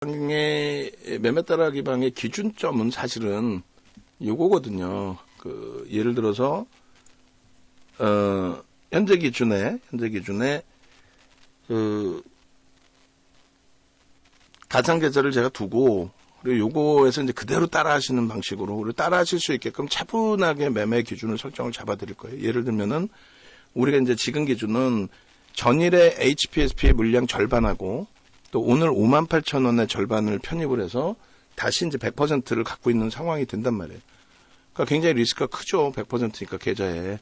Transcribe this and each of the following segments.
방의 매매 따라 기방의 기준점은 사실은 요거거든요. 예를 들어서 현재 기준에 가상 계좌를 제가 두고, 그리고 요거에서 이제 그대로 따라 하시는 방식으로, 그리고 따라 하실 수 있게끔 차분하게 매매 기준을 설정을 잡아 드릴 거예요. 예를 들면은 우리가 이제 지금 기준은 전일의 HPSP의 물량 절반하고 또 오늘 58,000원의 절반을 편입을 해서 다시 이제 100%를 갖고 있는 상황이 된단 말이에요. 그러니까 굉장히 리스크가 크죠. 100%니까 계좌에.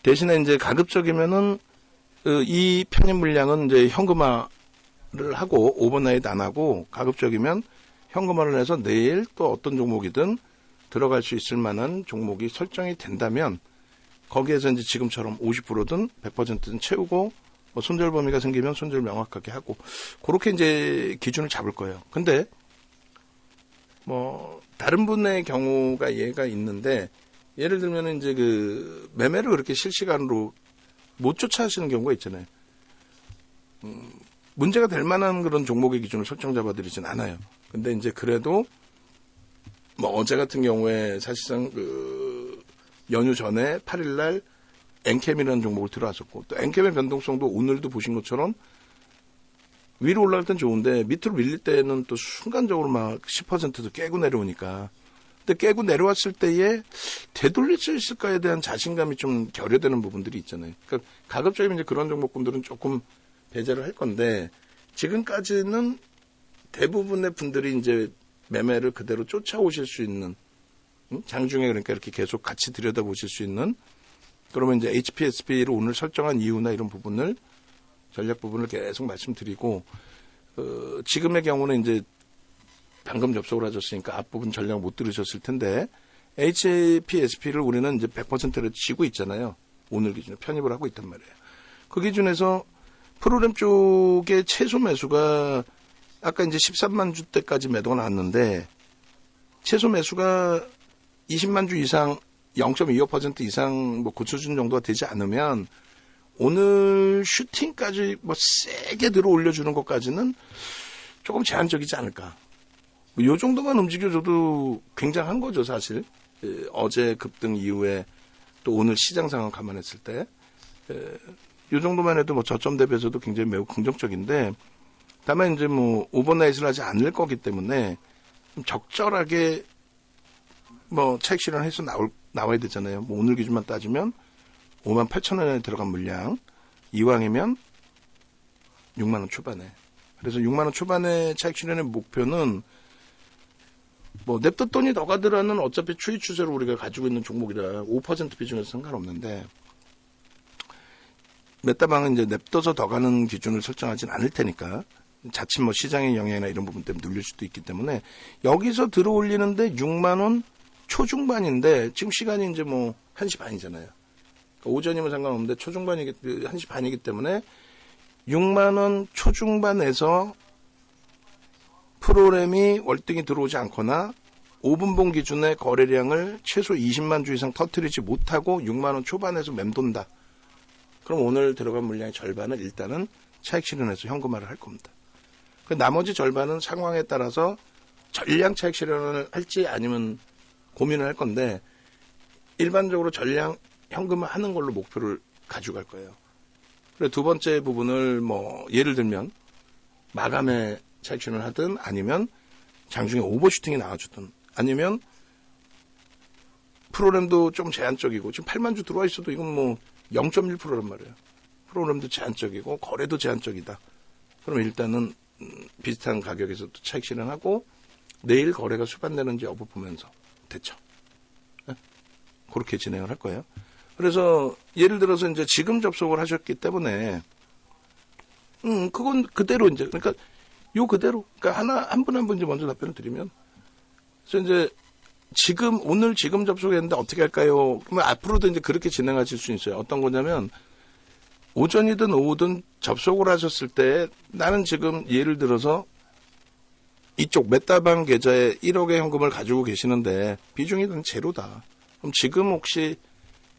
대신에 이제 가급적이면은 이 편입 물량은 이제 현금화를 하고 오버나잇 안 하고, 가급적이면 현금화를 해서 내일 또 어떤 종목이든 들어갈 수 있을 만한 종목이 설정이 된다면 거기에서 이제 지금처럼 50%든 100%든 채우고, 뭐 손절 범위가 생기면 손절 명확하게 하고, 그렇게 이제 기준을 잡을 거예요. 근데 뭐 다른 분의 경우가 예가 있는데, 예를 들면 이제 매매를 그렇게 실시간으로 못 쫓아하시는 경우가 있잖아요. 문제가 될 만한 그런 종목의 기준을 설정 잡아드리진 않아요. 근데 이제 그래도 뭐 어제 같은 경우에 사실상 연휴 전에 8일날 엔캠이라는 종목을 들어왔었고, 또 엔캠의 변동성도 오늘도 보신 것처럼 위로 올라갈 땐 좋은데 밑으로 밀릴 때는 또 순간적으로 막 10%도 깨고 내려오니까, 근데 깨고 내려왔을 때에 되돌릴 수 있을까에 대한 자신감이 좀 결여되는 부분들이 있잖아요. 그러니까 가급적이면 이제 그런 종목군들은 조금 배제를 할 건데, 지금까지는 대부분의 분들이 이제 매매를 그대로 쫓아오실 수 있는, 장중에 그러니까 이렇게 계속 같이 들여다보실 수 있는, 그러면 이제 HPSP를 오늘 설정한 이유나 이런 부분을, 전략 부분을 계속 말씀드리고, 지금의 경우는 이제 방금 접속을 하셨으니까 앞부분 전략 못 들으셨을 텐데, HPSP를 우리는 이제 100%를 쥐고 있잖아요. 오늘 기준에 편입을 하고 있단 말이에요. 그 기준에서 프로그램 쪽의 최소 매수가 아까 이제 13만 주대까지 매도가 나왔는데, 최소 매수가 20만 주 이상 0.25% 이상 뭐 그 수준 정도가 되지 않으면 오늘 슈팅까지 뭐 세게 들어 올려주는 것까지는 조금 제한적이지 않을까. 요 정도만 움직여줘도 굉장한 거죠, 사실. 어제 급등 이후에 또 오늘 시장 상황 감안했을 때. 요 정도만 해도 뭐 저점 대비해서도 굉장히 매우 긍정적인데, 다만 이제 뭐 오버나잇을 하지 않을 거기 때문에 좀 적절하게 뭐 차익 실현해서 나와야 되잖아요. 뭐 오늘 기준만 따지면 58,000원에 들어간 물량, 이왕이면 6만원 초반에. 그래서 6만원 초반에 차익 실현의 목표는 뭐 냅뒀더니 더 가더라는 어차피 추이 추세로 우리가 가지고 있는 종목이라 5% 비중에서 상관없는데, 메타방은 이제 냅둬서 더 가는 기준을 설정하진 않을 테니까, 자칫 뭐 시장의 영향이나 이런 부분 때문에 눌릴 수도 있기 때문에 여기서 들어 올리는데 6만원 초중반인데, 지금 시간이 이제 뭐 1시 반이잖아요. 그러니까 오전이면 상관없는데 1시 반이기 때문에 6만원 초중반에서 프로그램이 월등히 들어오지 않거나 5분봉 기준의 거래량을 최소 20만 주 이상 터뜨리지 못하고 6만원 초반에서 맴돈다. 그럼 오늘 들어간 물량의 절반을 일단은 차익 실현해서 현금화를 할 겁니다. 그 나머지 절반은 상황에 따라서 전량 차익 실현을 할지 아니면 고민을 할 건데, 일반적으로 전량 현금화 하는 걸로 목표를 가져갈 거예요. 그리고 두 번째 부분을 뭐 예를 들면 마감에 차익 실현을 하든, 아니면 장중에 오버슈팅이 나와주든, 아니면 프로그램도 좀 제한적이고, 지금 8만 주 들어와 있어도 이건 뭐 0.1%란 말이에요. 프로그램도 제한적이고 거래도 제한적이다. 그럼 일단은 비슷한 가격에서 또 차익 실현하고 내일 거래가 수반되는지 여부 보면서 대처. 네? 그렇게 진행을 할 거예요. 그래서 예를 들어서 이제 지금 접속을 하셨기 때문에 그건 그대로 이제, 그러니까 요 그대로, 그러니까 한 분 한 분 이제 먼저 답변을 드리면, 그래서 이제 오늘 지금 접속했는데 어떻게 할까요? 그러면 앞으로도 이제 그렇게 진행하실 수 있어요. 어떤 거냐면, 오전이든 오후든 접속을 하셨을 때 나는 지금 예를 들어서 이쪽 메타방 계좌에 1억의 현금을 가지고 계시는데 비중이 제로다. 그럼 지금 혹시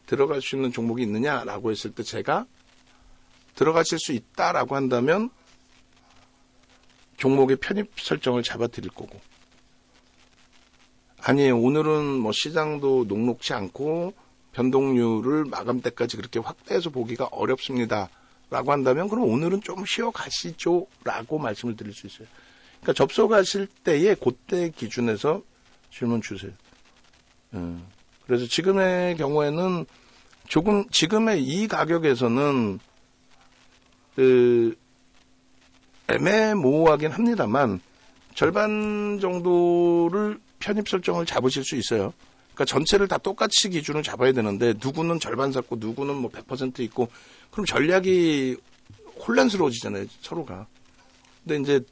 들어갈 수 있는 종목이 있느냐라고 했을 때 제가 들어가실 수 있다라고 한다면 종목의 편입 설정을 잡아드릴 거고. 아니에요. 오늘은 뭐 시장도 녹록치 않고 변동률을 마감 때까지 그렇게 확대해서 보기가 어렵습니다. 라고 한다면 그럼 오늘은 좀 쉬어가시죠. 라고 말씀을 드릴 수 있어요. 그러니까 접속하실 때에 그때 기준에서 질문 주세요. 그래서 지금의 경우에는 조금 지금의 이 가격에서는 애매모호하긴 합니다만 절반 정도를 편입 설정을 잡으실 수 있어요. 그러니까 전체를 다 똑같이 기준을 잡아야 되는데 누구는 절반 잡고 누구는 뭐 100% 있고 그럼 전략이 혼란스러워지잖아요. 서로가. 근데 이제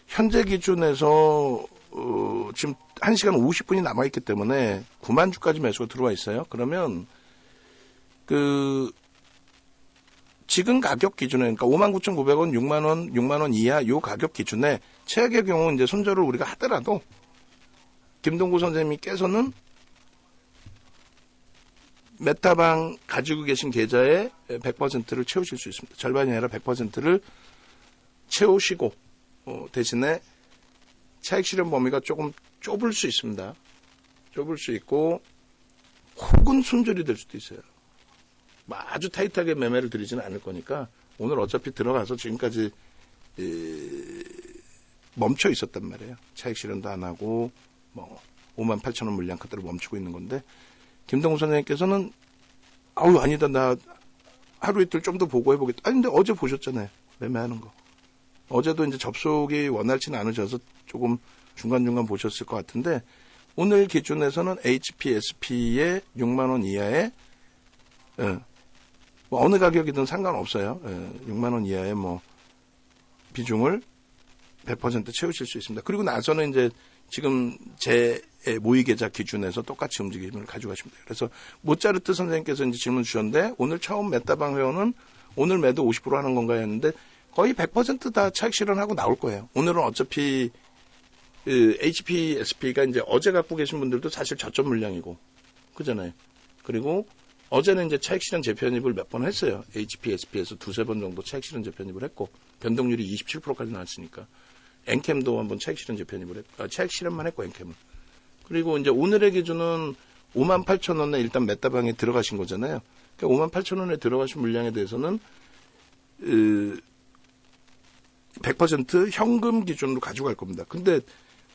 현재 기준에서 지금 1시간 50분이 남아있기 때문에 9만 주까지 매수가 들어와 있어요. 그러면 지금 가격 기준에, 그러니까 59,900원, 6만원, 6만원 이하 요 가격 기준에 최악의 경우 이제 손절을 우리가 하더라도 김동구 선생님께서는 메타방 가지고 계신 계좌의 100%를 채우실 수 있습니다. 절반이 아니라 100%를 채우시고, 대신에 차익 실현 범위가 조금 좁을 수 있습니다. 좁을 수 있고, 혹은 손절이 될 수도 있어요. 아주 타이트하게 매매를 드리지는 않을 거니까 오늘 어차피 들어가서 지금까지 멈춰 있었단 말이에요. 차익 실현도 안 하고 58,000원 물량 그대로 멈추고 있는 건데 김동우 선생님께서는 아니다 나 하루 이틀 좀 더 보고 해보겠다. 근데 어제 보셨잖아요. 매매하는 거. 어제도 이제 접속이 원활치는 않으셔서 조금 중간중간 보셨을 것 같은데 오늘 기준에서는 HPSP의 6만원 이하의 어느 가격이든 상관없어요. 6만원 이하의 비중을 100% 채우실 수 있습니다. 그리고 나서는 이제 지금 제 모의계좌 기준에서 똑같이 움직임을 가져가시면 돼요. 그래서 모차르트 선생님께서 이제 질문 주셨는데 오늘 처음 메타방 회원은 오늘 매도 50% 하는 건가요? 했는데 거의 100% 다 차익 실현하고 나올 거예요. 오늘은 어차피 HPSP가 이제 어제 갖고 계신 분들도 사실 저점 물량이고 그잖아요. 그리고 어제는 이제 차익 실현 재편입을 몇 번 했어요. HPSP에서 두세 번 정도 차익 실현 재편입을 했고 변동률이 27%까지 나왔으니까 엔캠도 한번 차익 실현 재편입을 했고 차익 실현만 했고 엔캠은. 그리고 이제 오늘의 기준은 58,000원에 일단 메타방에 들어가신 거잖아요. 그러니까 58,000원에 들어가신 물량에 대해서는 100% 현금 기준으로 가져갈 겁니다. 근데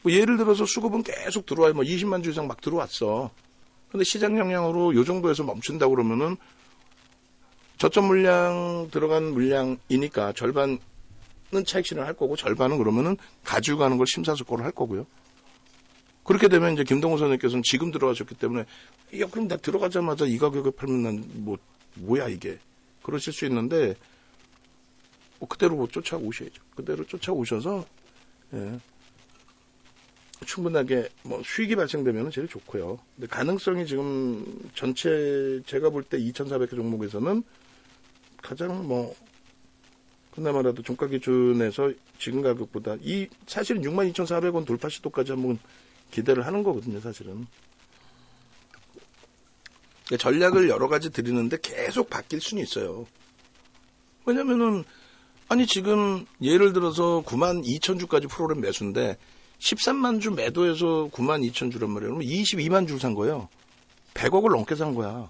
예를 들어서 수급은 계속 들어와요. 20만 주 이상 막 들어왔어. 근데 시장 영향으로 요 정도에서 멈춘다고 그러면은 저점 물량 들어간 물량이니까 절반은 차익 실현할 거고 절반은 그러면은 가지고 가는 걸 심사숙고를 할 거고요. 그렇게 되면 이제 김동호 선생님께서는 지금 들어가셨기 때문에 그럼 나 들어가자마자 이 가격에 팔면 난 뭐야 이게 그러실 수 있는데 그대로 쫓아오셔야죠. 그대로 쫓아오셔서 충분하게 수익이 발생되면 제일 좋고요. 근데 가능성이 지금 전체 제가 볼 때 2,400개 종목에서는 가장 그나마라도 종가 기준에서 지금 가격보다 사실은 62,400원 돌파 시도까지 한번 기대를 하는 거거든요, 사실은. 전략을 여러 가지 드리는데 계속 바뀔 수는 있어요. 왜냐면은 지금 예를 들어서 92,000주까지 프로그램 매수인데 13만 주 매도해서 92,000주란 말이에요. 그러면 22만 주를 산 거예요. 100억을 넘게 산 거야.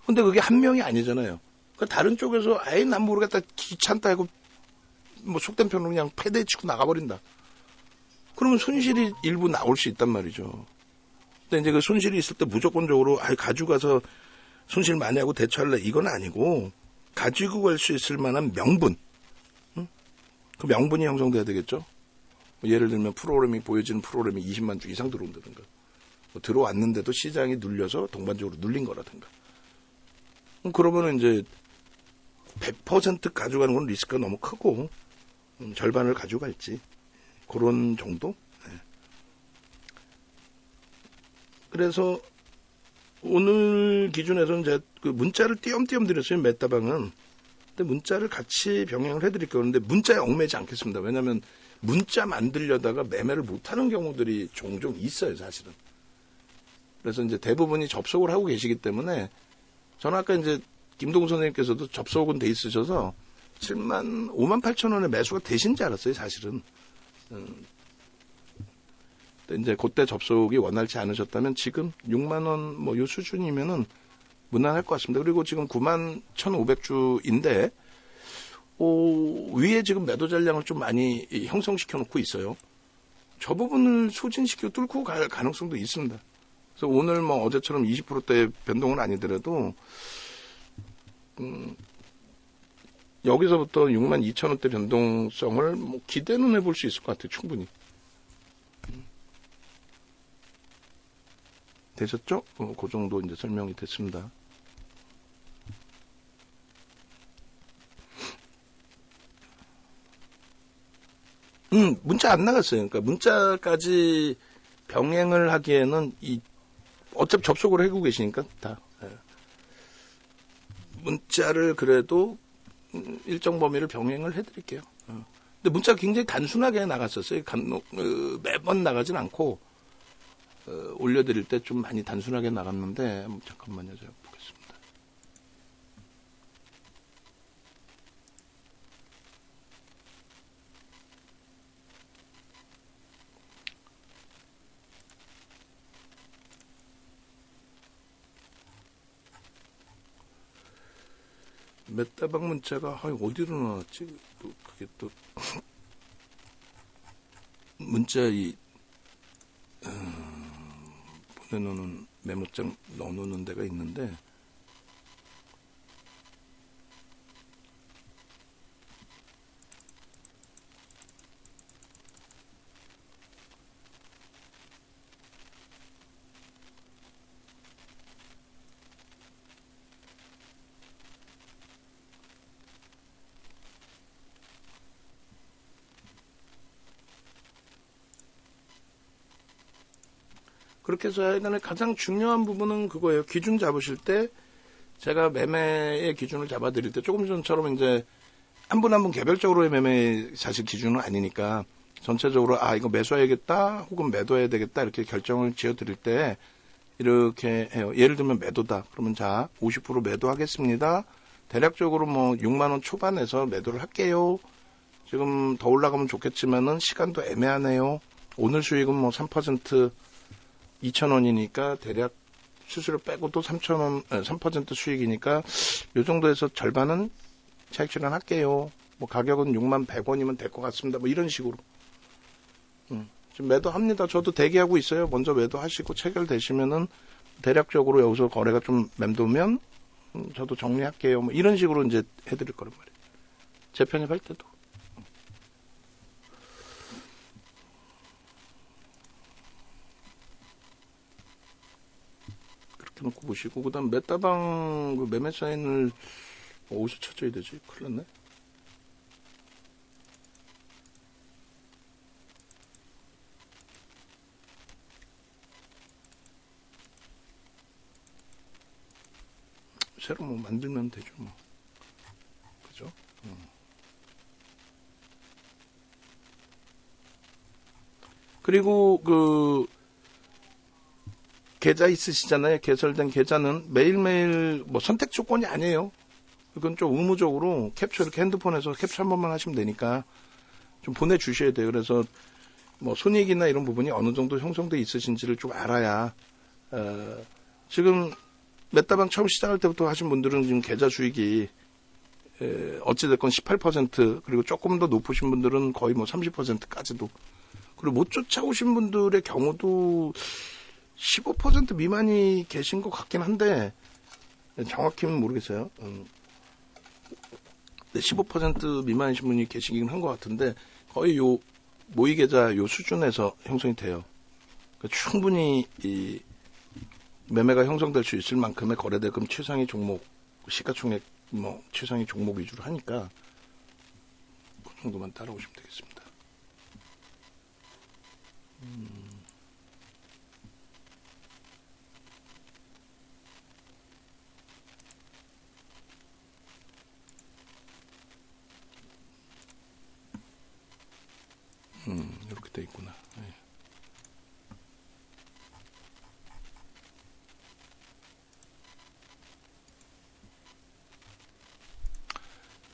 근데 그게 한 명이 아니잖아요. 그러니까 다른 쪽에서 아예 난 모르겠다 귀찮다 하고 속된 편으로 그냥 패대에 치고 나가버린다. 그러면 손실이 일부 나올 수 있단 말이죠. 근데 이제 그 손실이 있을 때 무조건적으로 가져가서 손실 많이 하고 대처할래 이건 아니고 가지고 갈 수 있을 만한 명분. 그 명분이 형성돼야 되겠죠. 예를 들면 보여지는 프로그램이 20만 주 이상 들어온다든가 들어왔는데도 시장이 눌려서 동반적으로 눌린 거라든가 그러면은 이제 100% 가져가는 건 리스크가 너무 크고 절반을 가져갈지 그런 정도. 그래서 오늘 기준에서는 제가 그 문자를 띄엄띄엄 드렸어요. 메타방은. 근데 문자를 같이 병행을 해드릴 거예요. 근데 문자에 얽매지 않겠습니다. 왜냐하면 문자 만들려다가 매매를 못하는 경우들이 종종 있어요, 사실은. 그래서 이제 대부분이 접속을 하고 계시기 때문에 저는 아까 이제 김동우 선생님께서도 접속은 돼 있으셔서 58,000원에 매수가 되신 줄 알았어요, 사실은. 근데 이제 그때 접속이 원활치 않으셨다면 지금 6만 원 뭐 요 수준이면은 무난할 것 같습니다. 그리고 지금 9만 1,500주인데 위에 지금 매도 잔량을 좀 많이 형성시켜 놓고 있어요. 저 부분을 소진시키고 뚫고 갈 가능성도 있습니다. 그래서 오늘 뭐 어제처럼 20%대 변동은 아니더라도 여기서부터 6만 2천 원대 변동성을 뭐 기대는 해볼 수 있을 것 같아요. 충분히. 되셨죠? 그 정도 이제 설명이 됐습니다. 문자 안 나갔어요. 그러니까 문자까지 병행을 하기에는 어차피 접속을 하고 계시니까 다. 예. 문자를 그래도 일정 범위를 병행을 해드릴게요. 근데 문자가 굉장히 단순하게 나갔었어요. 매번 나가진 않고 올려드릴 때 좀 많이 단순하게 나갔는데 잠깐만요. 제가 보겠습니다. 몇다방 문자가 어디로 나왔지? 또 그게 또 문자 보내놓는 메모장 넣어놓는 데가 있는데 그렇게 해서 하여간에 가장 중요한 부분은 그거예요. 기준 잡으실 때 제가 매매의 기준을 잡아드릴 때 조금 전처럼 이제 한 분 한 분 개별적으로의 매매 사실 기준은 아니니까 전체적으로 이거 매수해야겠다 혹은 매도해야 되겠다 이렇게 결정을 지어드릴 때 이렇게 해요. 예를 들면 매도다. 그러면 자 50% 매도하겠습니다. 대략적으로 뭐 6만 원 초반에서 매도를 할게요. 지금 더 올라가면 좋겠지만은 시간도 애매하네요. 오늘 수익은 뭐 3% 2,000원이니까 대략 수수료 빼고도 3,000원, 3% 수익이니까 요 정도에서 절반은 차익 실현할게요. 뭐 가격은 6만 100원이면 될 것 같습니다. 뭐 이런 식으로. 지금 매도합니다. 저도 대기하고 있어요. 먼저 매도하시고 체결되시면은 대략적으로 여기서 거래가 좀 맴도면 저도 정리할게요. 뭐 이런 식으로 이제 해드릴 거란 말이에요. 재편입할 때도. 그렇게 놓고 보시고 그다음 메타방 그 매매 사인을 어디서 찾아야 되지? 큰일 났네. 새로 뭐 만들면 되죠, 뭐. 그죠? 그리고 계좌 있으시잖아요. 개설된 계좌는 매일매일 뭐 선택 조건이 아니에요. 이건 좀 의무적으로 캡처 이렇게 핸드폰에서 캡처 한 번만 하시면 되니까 좀 보내주셔야 돼요. 그래서 뭐 손익이나 이런 부분이 어느 정도 형성돼 있으신지를 좀 알아야 지금 메타방 처음 시작할 때부터 하신 분들은 지금 계좌 수익이 어찌됐건 18% 그리고 조금 더 높으신 분들은 거의 뭐 30%까지도 그리고 못 쫓아오신 분들의 경우도 15% 미만이 계신 것 같긴 한데 정확히는 모르겠어요. 15% 미만이신 분이 계시긴 한 것 같은데 거의 요 모의 계좌 요 수준에서 형성이 돼요. 그러니까 충분히 이 매매가 형성될 수 있을 만큼의 거래대금 최상위 종목 시가총액 뭐 최상위 종목 위주로 하니까 그 정도만 따라오시면 되겠습니다. 이렇게 돼 있구나. 네.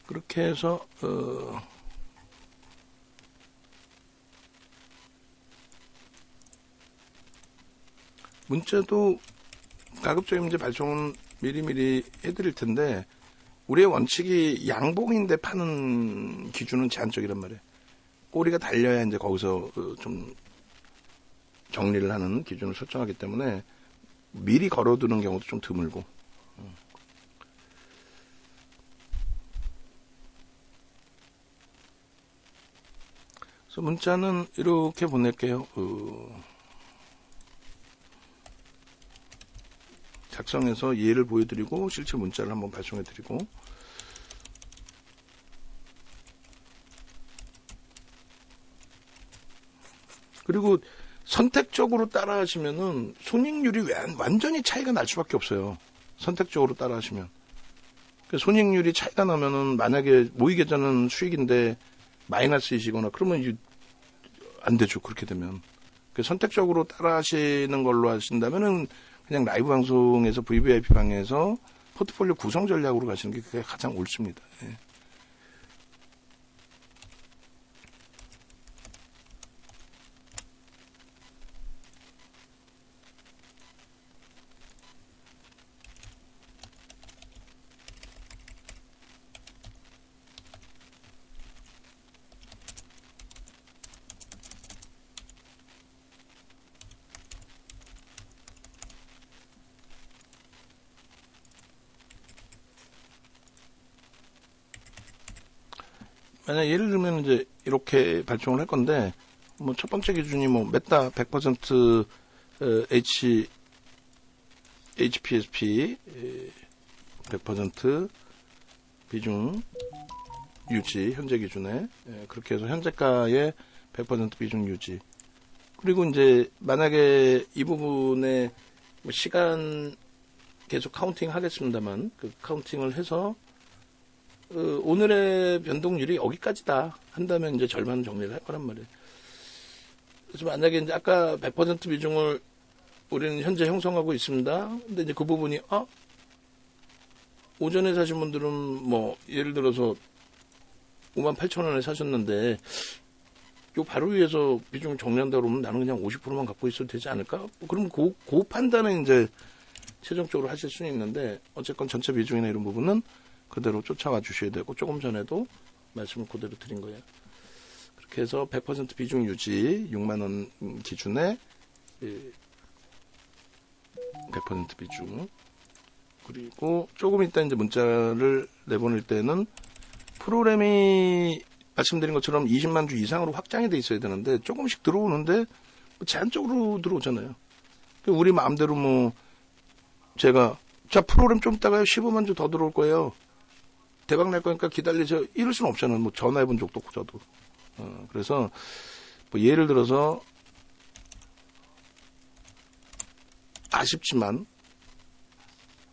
그렇게 해서 문자도 가급적이면 이제 발송은 미리미리 해드릴 텐데, 우리의 원칙이 양봉인데 파는 기준은 제한적이란 말이에요. 꼬리가 달려야 이제 거기서 좀 정리를 하는 기준을 설정하기 때문에 미리 걸어두는 경우도 좀 드물고. 그래서 문자는 이렇게 보낼게요. 작성해서 이해를 보여드리고 실제 문자를 한번 발송해드리고, 그리고 선택적으로 따라하시면은 손익률이 완전히 차이가 날 수밖에 없어요. 선택적으로 따라하시면. 손익률이 차이가 나면은 만약에 모의 계좌는 수익인데 마이너스이시거나 그러면 안 되죠. 그렇게 되면. 선택적으로 따라하시는 걸로 하신다면은 그냥 라이브 방송에서 VVIP 방에서 포트폴리오 구성 전략으로 가시는 게 그게 가장 옳습니다. 예. 만약 예를 들면 이제 이렇게 발송을 할 건데, 뭐 첫 번째 기준이 뭐 메타 100% HPSP 100% 비중 유지, 현재 기준에 그렇게 해서 현재가의 100% 비중 유지. 그리고 이제 만약에 이 부분에 뭐 시간 계속 카운팅 하겠습니다만, 그 카운팅을 해서 오늘의 변동률이 여기까지다 한다면 이제 절반 정리를 할 거란 말이에요. 그래서 만약에 이제 아까 100% 비중을 우리는 현재 형성하고 있습니다. 근데 이제 그 부분이 오전에 사신 분들은 뭐 예를 들어서 58,000원에 사셨는데 요 바로 위에서 비중을 정리한다 그러면 나는 그냥 50%만 갖고 있어도 되지 않을까? 그럼 그 판단은 이제 최종적으로 하실 수는 있는데, 어쨌건 전체 비중이나 이런 부분은 그대로 쫓아와 주셔야 되고, 조금 전에도 말씀을 그대로 드린 거예요. 그렇게 해서 100% 비중 유지 6만원 기준에 100% 비중, 그리고 조금 이따 이제 문자를 내보낼 때는 프로그램이 말씀드린 것처럼 20만 주 이상으로 확장이 돼 있어야 되는데 조금씩 들어오는데 제한적으로 들어오잖아요. 우리 마음대로 뭐 제가 자 프로그램 좀 있다가요 15만 주 더 들어올 거예요. 대박 날 거니까 기다리죠. 이럴 수는 없잖아요. 뭐 전화해 본 적도 없고 저도. 그래서 뭐 예를 들어서 아쉽지만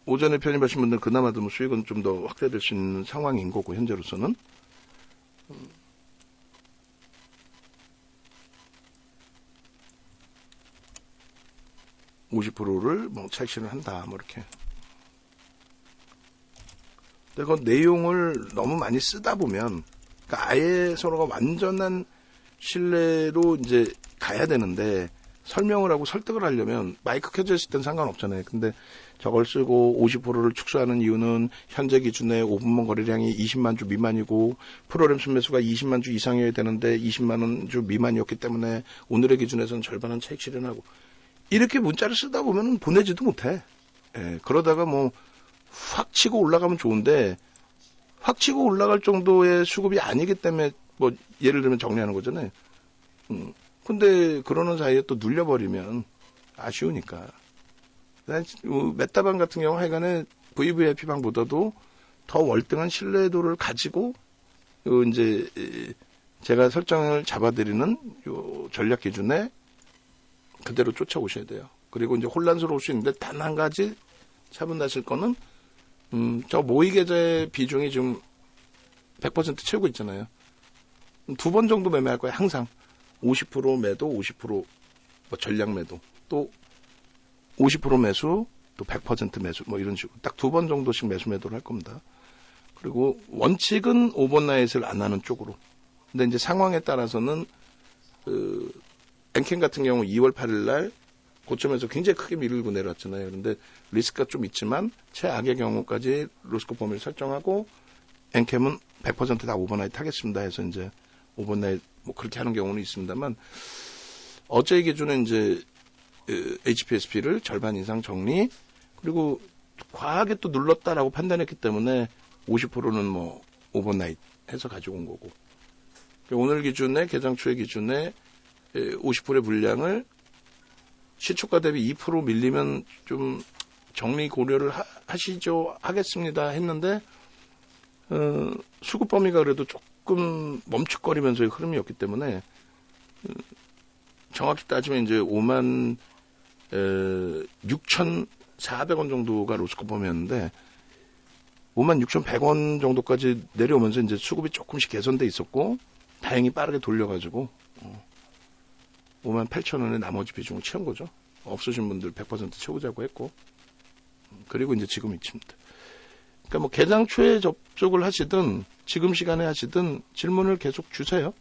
오전에 편입하신 분들 그나마도 뭐 수익은 좀 더 확대될 수 있는 상황인 거고, 현재로서는. 50%를 뭐 착실을 한다, 뭐 이렇게. 근데 그 내용을 너무 많이 쓰다 보면, 그러니까 아예 서로가 완전한 신뢰로 이제 가야 되는데, 설명을 하고 설득을 하려면 마이크 켜져 있을 땐 상관없잖아요. 근데 저걸 쓰고 50%를 축소하는 이유는 현재 기준에 5분봉 거래량이 20만 주 미만이고 프로그램 순매수가 20만 주 이상이어야 되는데 20만 주 미만이었기 때문에 오늘의 기준에서는 절반은 차익 실현하고, 이렇게 문자를 쓰다 보면 보내지도 못해. 예, 그러다가 뭐 확 치고 올라가면 좋은데 확 치고 올라갈 정도의 수급이 아니기 때문에 뭐 예를 들면 정리하는 거잖아요. 근데 그러는 사이에 또 눌려버리면 아쉬우니까. 메타방 같은 경우 하여간에 VVIP방보다도 더 월등한 신뢰도를 가지고 이제 제가 설정을 잡아드리는 요 전략 기준에 그대로 쫓아오셔야 돼요. 그리고 이제 혼란스러울 수 있는데 단 한 가지 차분하실 거는 저 모의 계좌의 비중이 지금 100% 채우고 있잖아요. 2번 정도 매매할 거예요. 항상 50% 매도, 50% 뭐 전략 매도, 또 50% 매수, 또 100% 매수, 뭐 이런 식으로 딱 2번 정도씩 매수 매도를 할 겁니다. 그리고 원칙은 오버나잇을 안 하는 쪽으로. 근데 이제 상황에 따라서는 엔캠 같은 경우 2월 8일 날 고점에서 굉장히 크게 밀고 내려왔잖아요. 그런데 리스크가 좀 있지만 최악의 경우까지 로스코 범위를 설정하고 엔캠은 100%다 오버나이트 하겠습니다 해서 이제 오버나이트 뭐 그렇게 하는 경우는 있습니다만 어제 기준에 이제 HPSP를 절반 이상 정리 그리고 과하게 또 눌렀다라고 판단했기 때문에 50%는 뭐 오버나이트 해서 가지고 온 거고 오늘 기준에 개장 초에 기준에 50%의 물량을 시초가 대비 2% 밀리면 좀 정리 고려를 하시죠 하겠습니다 했는데 수급 범위가 그래도 조금 멈칫거리면서의 흐름이었기 때문에 정확히 따지면 이제 56,400원 정도가 로스코 범위였는데 56,100원 정도까지 내려오면서 이제 수급이 조금씩 개선돼 있었고 다행히 빠르게 돌려가지고 58,000원의 나머지 비중을 채운 거죠. 없으신 분들 100% 채우자고 했고 그리고 이제 지금 이칩니다. 그러니까 뭐 개장 초에 접속을 하시든 지금 시간에 하시든 질문을 계속 주세요.